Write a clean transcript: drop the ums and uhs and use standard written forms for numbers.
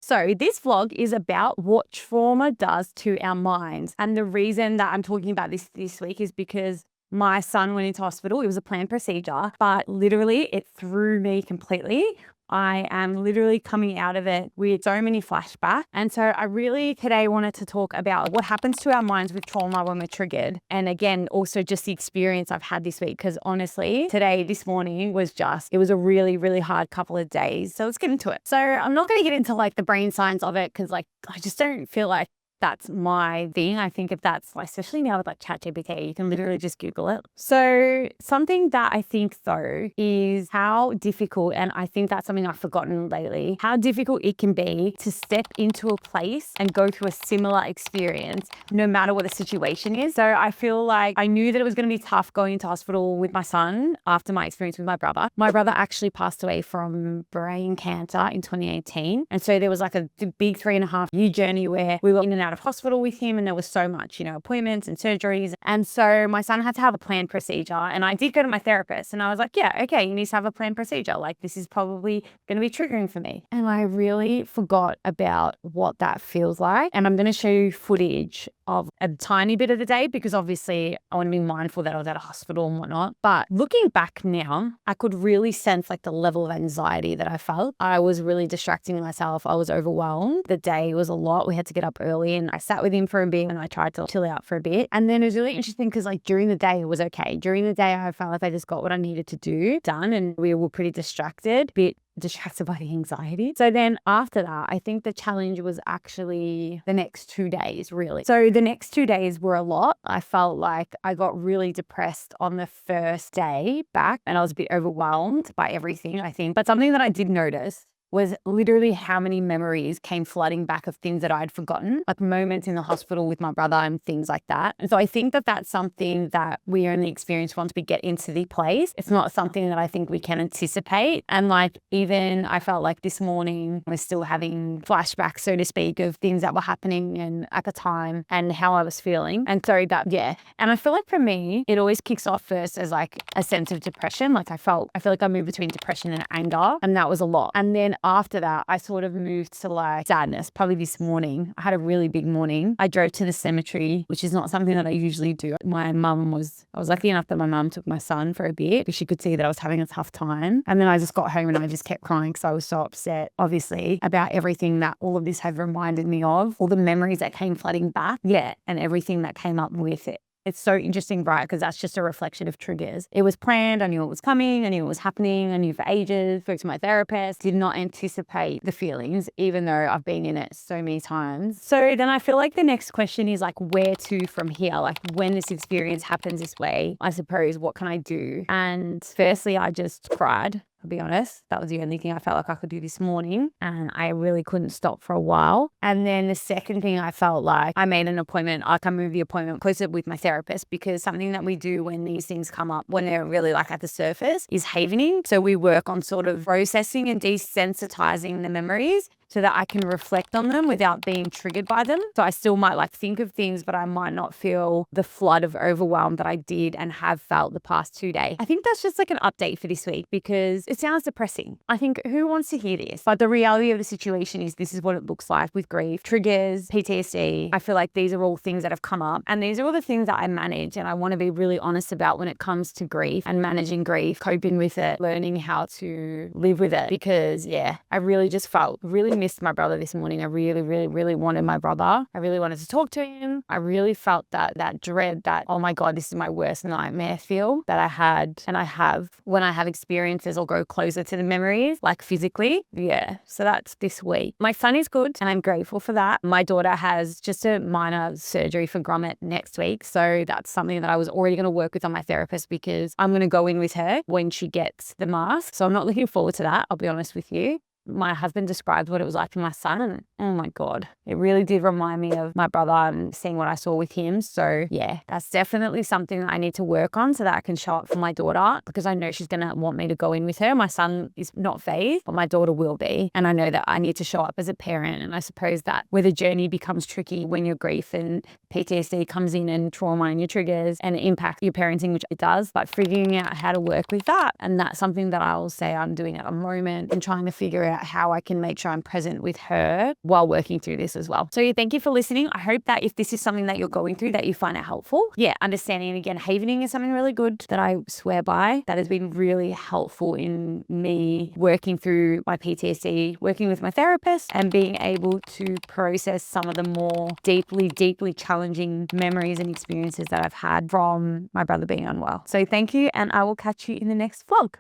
So this vlog is about what trauma does to our minds. And the reason that I'm talking about this week is because my son went into hospital. It was a planned procedure, but literally it threw me completely. I am literally coming out of it with so many flashbacks. And so I really today wanted to talk about what happens to our minds with trauma when we're triggered. And again, also just the experience I've had this week, because honestly, this morning it was a really, really hard couple of days. So let's get into it. So I'm not going to get into like the brain science of it, because I just don't feel like that's my thing. I think if that's especially now with like ChatGPT, you can literally just Google it. So something that I think though is how difficult, and I think that's something I've forgotten lately, how difficult it can be to step into a place and go through a similar experience, no matter what the situation is. So I feel like I knew that it was going to be tough going into hospital with my son after my experience with my brother. My brother actually passed away from brain cancer in 2018. And so there was like a big 3.5 year journey where we were in and out of hospital with him, and there was so much, appointments and surgeries. And so my son had to have a planned procedure, and I did go to my therapist and I was like, yeah, okay, you need to have a planned procedure. Like, this is probably going to be triggering for me. And I really forgot about what that feels like. And I'm going to show you footage of a tiny bit of the day, because obviously I want to be mindful that I was at a hospital and whatnot. But looking back now, I could really sense like the level of anxiety that I felt. I was really distracting myself. I was overwhelmed. The day was a lot. We had to get up early, and I sat with him for a bit and I tried to chill out for a bit. And then it was really interesting because like during the day it was okay. During the day I felt like I just got what I needed to do done, and we were pretty distracted by the anxiety. So then after that, I think the challenge was actually the next 2 days, really. So the next 2 days were a lot. I felt like I got really depressed on the first day back, and I was a bit overwhelmed by everything, I think. But something that I did notice was literally how many memories came flooding back of things that I'd forgotten, like moments in the hospital with my brother and things like that. And so I think that that's something that we only experience once we get into the place. It's not something that I think we can anticipate. And like, even I felt like this morning I was still having flashbacks, so to speak, of things that were happening and at the time and how I was feeling. And so yeah. And I feel like for me, it always kicks off first as like a sense of depression. Like I feel like I moved between depression and anger, and that was a lot. And then after that, I sort of moved to like sadness. Probably this morning, I had a really big morning. I drove to the cemetery, which is not something that I usually do. I was lucky enough that my mum took my son for a bit because she could see that I was having a tough time. And then I just got home and I just kept crying because I was so upset, obviously, about everything that all of this had reminded me of, all the memories that came flooding back. Yeah. And everything that came up with it. It's so interesting, right? Because that's just a reflection of triggers. It was planned. I knew it was coming. I knew it was happening. I knew for ages. Spoke to my therapist. Did not anticipate the feelings, even though I've been in it so many times. So then I feel like the next question is like, where to from here? Like, when this experience happens this way, I suppose, what can I do? And firstly, I just cried. I'll be honest, that was the only thing I felt like I could do this morning, and I really couldn't stop for a while. And then the second thing, I felt like I made an appointment. I can move the appointment closer with my therapist, because something that we do when these things come up, when they're really like at the surface, is havening. So we work on sort of processing and desensitizing the memories so that I can reflect on them without being triggered by them. So I still might like think of things, but I might not feel the flood of overwhelm that I did and have felt the past 2 days. I think that's just like an update for this week, because it sounds depressing. I think who wants to hear this? But the reality of the situation is this is what it looks like with grief, triggers, PTSD. I feel like these are all things that have come up, and these are all the things that I manage, and I want to be really honest about when it comes to grief and managing grief, coping with it, learning how to live with it. Because yeah, I really just felt really missed my brother this morning. I really, really, really wanted my brother. I really wanted to talk to him. I really felt that dread, that, oh my God, this is my worst nightmare feel that I had and I have when I have experiences or go closer to the memories, like physically. Yeah. So that's this week. My son is good and I'm grateful for that. My daughter has just a minor surgery for grommet next week. So that's something that I was already going to work with on my therapist, because I'm going to go in with her when she gets the mask. So I'm not looking forward to that. I'll be honest with you. My husband described what it was like for my son, and oh my God, it really did remind me of my brother and seeing what I saw with him. So yeah, that's definitely something that I need to work on so that I can show up for my daughter, because I know she's going to want me to go in with her. My son is not phased, but my daughter will be. And I know that I need to show up as a parent. And I suppose that where the journey becomes tricky when your grief and PTSD comes in and trauma and your triggers and it impacts your parenting, which it does, but figuring out how to work with that. And that's something that I will say I'm doing at the moment and trying to figure out how I can make sure I'm present with her while working through this as well. So thank you for listening. I hope that if this is something that you're going through, that you find it helpful. Yeah, understanding again, havening is something really good that I swear by, that has been really helpful in me working through my PTSD, working with my therapist, and being able to process some of the more deeply challenging memories and experiences that I've had from my brother being unwell. So thank you, and I will catch you in the next vlog.